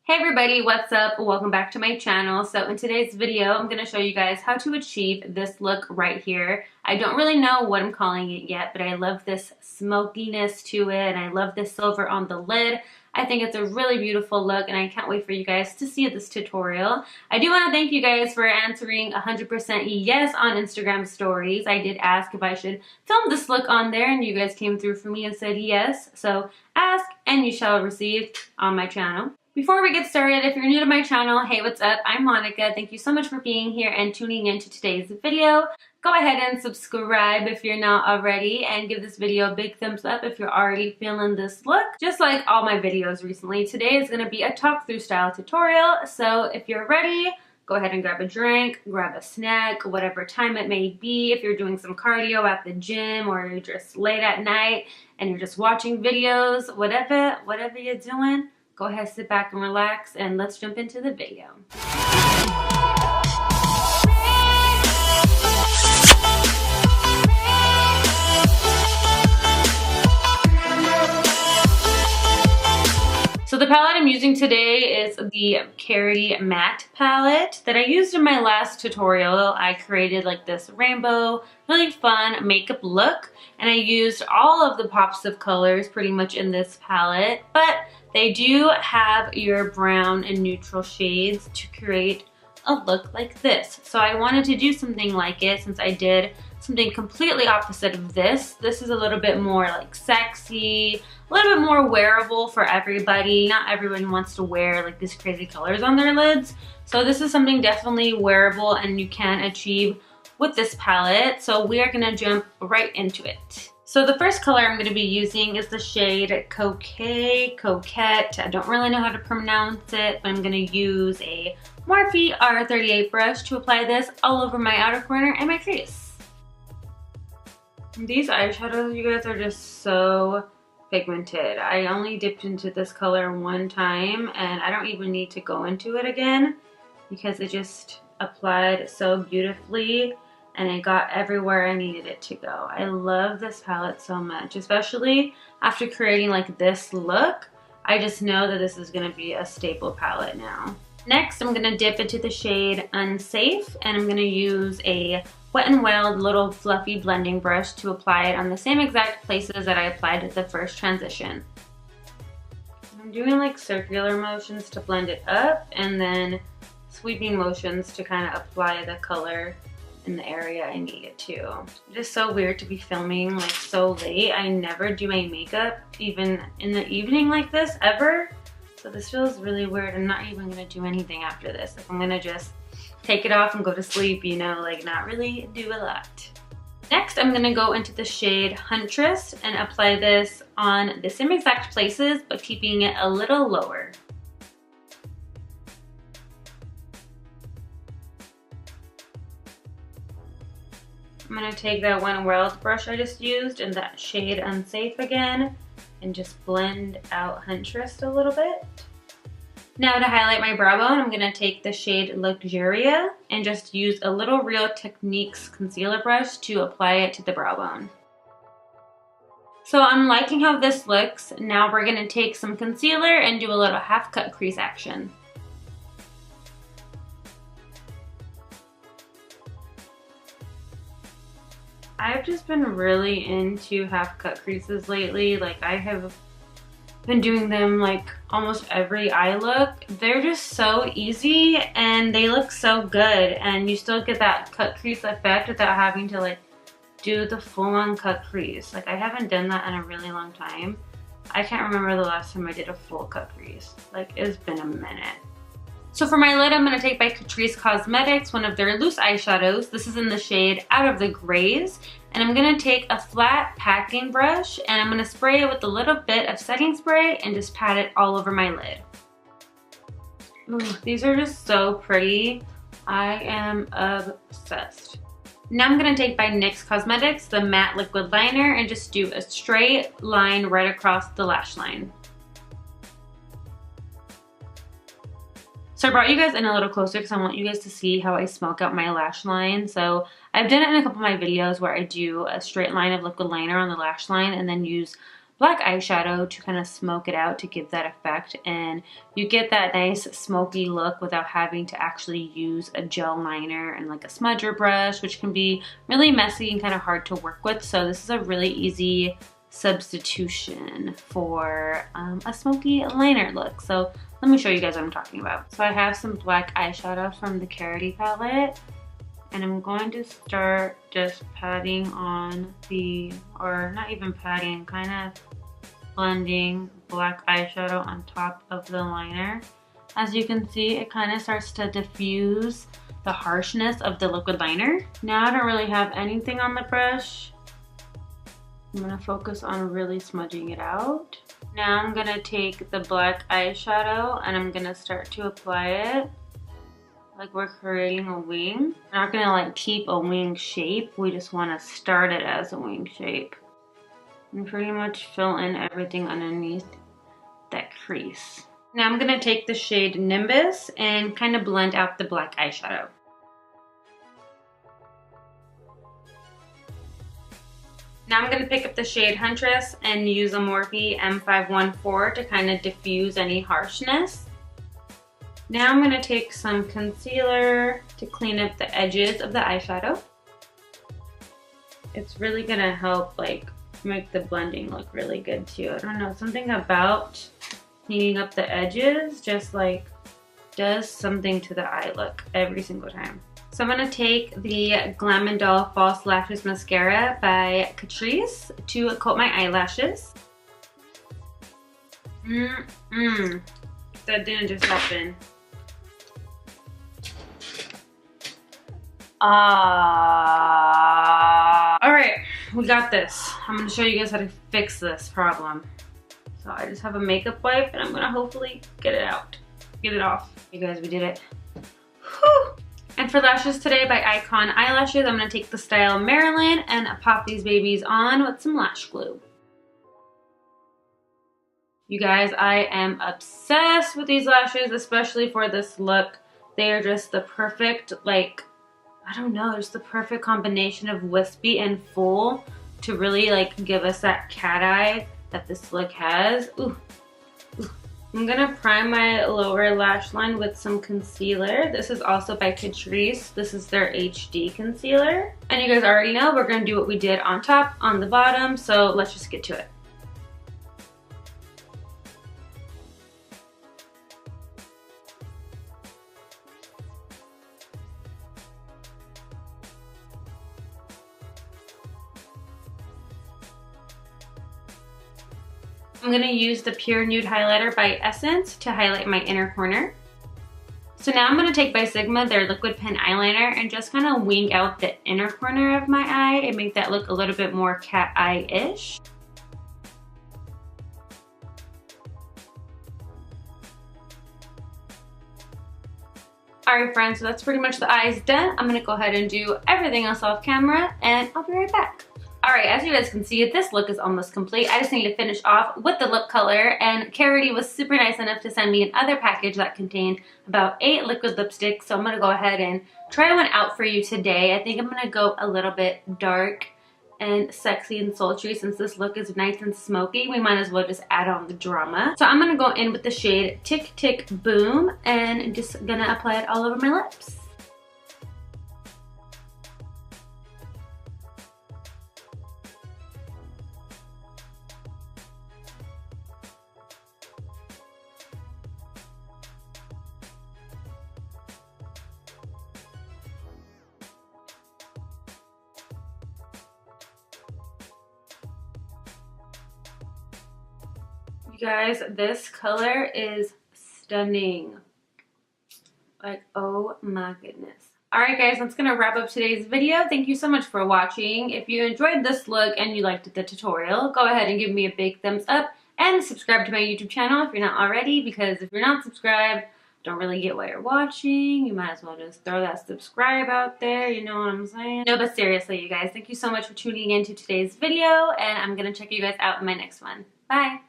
Hey everybody, what's up? Welcome back to my channel. So in today's video, I'm going to show you guys how to achieve this look right here. I don't really know what I'm calling it yet, but I love this smokiness to it and I love this silver on the lid. I think it's a really beautiful look and I can't wait for you guys to see this tutorial. I do want to thank you guys for answering 100% yes on Instagram stories. I did ask if I should film this look on there and you guys came through for me and said yes. So ask and you shall receive on my channel. Before we get started, if you're new to my channel, hey, what's up? I'm Monica. Thank you so much for being here and tuning into today's video. Go ahead and subscribe if you're not already and give this video a big thumbs up if you're already feeling this look. Just like all my videos recently, today is going to be a talk through style tutorial. So if you're ready, go ahead and grab a drink, grab a snack, whatever time it may be. If you're doing some cardio at the gym or you're just late at night and you're just watching videos, whatever you're doing, go ahead, sit back and relax, and let's jump into the video. So the palette I'm using today is the KARITY matte palette that I used in my last tutorial. I created like this rainbow, really fun makeup look, and I used all of the pops of colors pretty much in this palette, but they do have your brown and neutral shades to create a look like this. So I wanted to do something like it since I did something completely opposite of this. This is a little bit more like sexy, a little bit more wearable for everybody. Not everyone wants to wear like these crazy colors on their lids. So this is something definitely wearable and you can achieve with this palette. So we are gonna jump right into it. So the first color I'm going to be using is the shade Coquette. I don't really know how to pronounce it, but I'm going to use a Morphe R38 brush to apply this all over my outer corner and my crease. These eyeshadows, you guys, are just so pigmented. I only dipped into this color one time and I don't even need to go into it again because it just applied so beautifully. And it got everywhere I needed it to go. I love this palette so much, especially after creating like this look. I just know that this is gonna be a staple palette now. Next, I'm gonna dip into the shade Unsafe, and I'm gonna use a Wet n Wild little fluffy blending brush to apply it on the same exact places that I applied the first transition. I'm doing like circular motions to blend it up, and then sweeping motions to kind of apply the color in the area I need it to. It is so weird to be filming like so late. I never do my makeup even in the evening like this ever. So this feels really weird. I'm not even gonna do anything after this. Like I'm gonna just take it off and go to sleep, you know, like not really do a lot. Next, I'm gonna go into the shade Huntress and apply this on the same exact places, but keeping it a little lower. I'm going to take that Wet n Wild brush I just used and that shade Unsafe again and just blend out Huntress a little bit. Now to highlight my brow bone, I'm going to take the shade Luxuria and just use a little Real Techniques concealer brush to apply it to the brow bone. So I'm liking how this looks. Now we're going to take some concealer and do a little half cut crease action. I've just been really into half cut creases lately. Like I have been doing them like almost every eye look. They're just so easy and they look so good, and you still get that cut crease effect without having to like do the full-on cut crease. Like I haven't done that in a really long time. I can't remember the last time I did a full cut crease. Like it's been a minute. So for my lid, I'm going to take by CATRICE Cosmetics, one of their loose eyeshadows. This is in the shade Out of the Grays. And I'm going to take a flat packing brush and I'm going to spray it with a little bit of setting spray and just pat it all over my lid. Ooh, these are just so pretty. I am obsessed. Now I'm going to take by NYX Cosmetics, the matte liquid liner, and just do a straight line right across the lash line. So I brought you guys in a little closer because I want you guys to see how I smoke out my lash line. So I've done it in a couple of my videos where I do a straight line of liquid liner on the lash line and then use black eyeshadow to kind of smoke it out to give that effect, and you get that nice smoky look without having to actually use a gel liner and like a smudger brush, which can be really messy and kind of hard to work with. So this is a really easy substitution for a smoky liner look. So let me show you guys what I'm talking about. So I have some black eyeshadow from the KARITY palette, and I'm going to start just patting on the, or not even patting, kind of blending black eyeshadow on top of the liner. As you can see, it kind of starts to diffuse the harshness of the liquid liner. Now I don't really have anything on the brush. I'm gonna focus on really smudging it out. Now I'm gonna take the black eyeshadow and I'm gonna start to apply it like we're creating a wing. We're not gonna like keep a wing shape. We just wanna start it as a wing shape. And pretty much fill in everything underneath that crease. Now I'm gonna take the shade Nimbus and kind of blend out the black eyeshadow. Now I'm going to pick up the shade Huntress and use a Morphe M514 to kind of diffuse any harshness. Now I'm going to take some concealer to clean up the edges of the eyeshadow. It's really going to help like make the blending look really good too. I don't know, something about cleaning up the edges just like does something to the eye look every single time. So I'm going to take the Glam & Doll False Lashes Mascara by CATRICE to coat my eyelashes. That didn't just happen. Alright, we got this. I'm going to show you guys how to fix this problem. So I just have a makeup wipe and I'm going to hopefully get it out. Get it off. You guys, we did it. Whew. And for lashes today by iiKON eyelashes, I'm going to take the style MARIYLN and pop these babies on with some lash glue. You guys, I am obsessed with these lashes, especially for this look. They are just the perfect, like, I don't know, just the perfect combination of wispy and full to really like give us that cat eye that this look has. Ooh. I'm gonna prime my lower lash line with some concealer. This is also by CATRICE. This is their HD concealer. And you guys already know we're gonna do what we did on top, on the bottom, so let's just get to it. I'm going to use the Pure Nude Highlighter by Essence to highlight my inner corner. So now I'm going to take by Sigma, their liquid pen eyeliner, and just kind of wing out the inner corner of my eye and make that look a little bit more cat eye-ish. Alright friends, so that's pretty much the eyes done. I'm going to go ahead and do everything else off camera and I'll be right back. Alright, as you guys can see, this look is almost complete. I just need to finish off with the lip color, and KARITY was super nice enough to send me another package that contained about 8 liquid lipsticks, so I'm going to go ahead and try one out for you today. I think I'm going to go a little bit dark and sexy and sultry. Since this look is nice and smoky, we might as well just add on the drama. So I'm going to go in with the shade Tick Tick Boom, and just going to apply it all over my lips. You guys, this color is stunning. Like, oh my goodness. Alright guys, that's gonna wrap up today's video. Thank you so much for watching. If you enjoyed this look and you liked the tutorial, go ahead and give me a big thumbs up and subscribe to my YouTube channel if you're not already, because if you're not subscribed, don't really get why you're watching. You might as well just throw that subscribe out there, you know what I'm saying? No, but seriously, you guys, thank you so much for tuning in to today's video, and I'm gonna check you guys out in my next one. Bye!